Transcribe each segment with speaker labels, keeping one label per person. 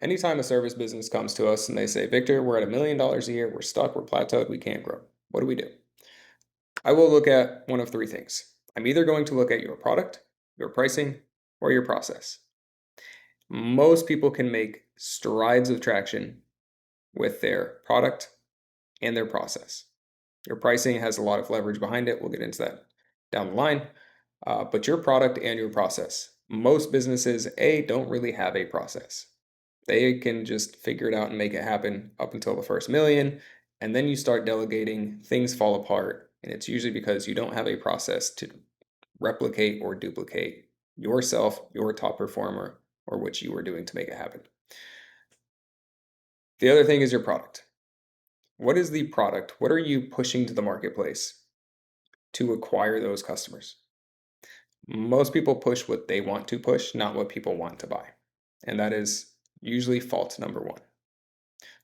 Speaker 1: Anytime a service business comes to us and they say, Victor, we're at $1 million a year, we're stuck, we're plateaued, we can't grow. What do we do? I will look at one of three things. I'm either going to look at your product, your pricing, or your process. Most people can make strides of traction with their product and their process. Your pricing has a lot of leverage behind it. We'll get into that down the line. But your product and your process. Most businesses, don't really have a process. They can just figure it out and make it happen up until the first million. And then you start delegating, things fall apart. And it's usually because you don't have a process to replicate or duplicate yourself, your top performer, or what you are doing to make it happen. The other thing is your product. What is the product? What are you pushing to the marketplace to acquire those customers? Most people push what they want to push, not what people want to buy. And that is usually fault number one.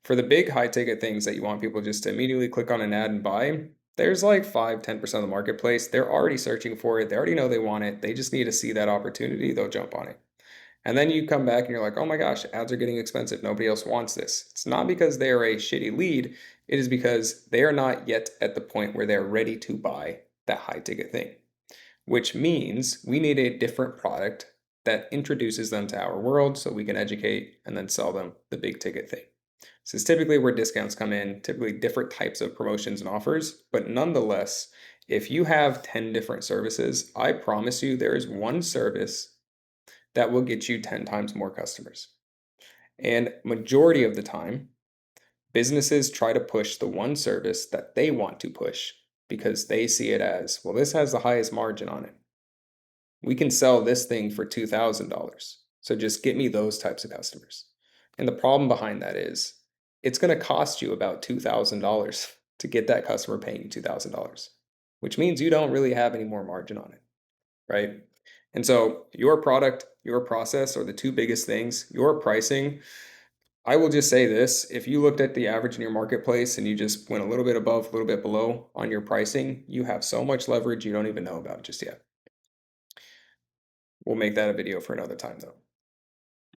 Speaker 1: For the big high ticket things that you want people just to immediately click on an ad and buy, there's like 5-10% of the marketplace. They're already searching for it. They already know they want it. They just need to see that opportunity. They'll jump on it. And then you come back and you're like, oh my gosh, ads are getting expensive. Nobody else wants this. It's not because they are a shitty lead. It is because they are not yet at the point where they're ready to buy that high ticket thing, which means we need a different product that introduces them to our world so we can educate and then sell them the big ticket thing. This is typically where discounts come in, typically different types of promotions and offers, but nonetheless, if you have 10 different services, I promise you there is one service that will get you 10 times more customers. And majority of the time, businesses try to push the one service that they want to push because they see it as, well, this has the highest margin on it. We can sell this thing for $2,000. So just get me those types of customers. And the problem behind that is it's going to cost you about $2,000 to get that customer paying you $2,000, which means you don't really have any more margin on it, right? And so your product, your process are the two biggest things. Your pricing, I will just say this, if you looked at the average in your marketplace and you just went a little bit above, a little bit below on your pricing, you have so much leverage you don't even know about just yet. We'll make that a video for another time though.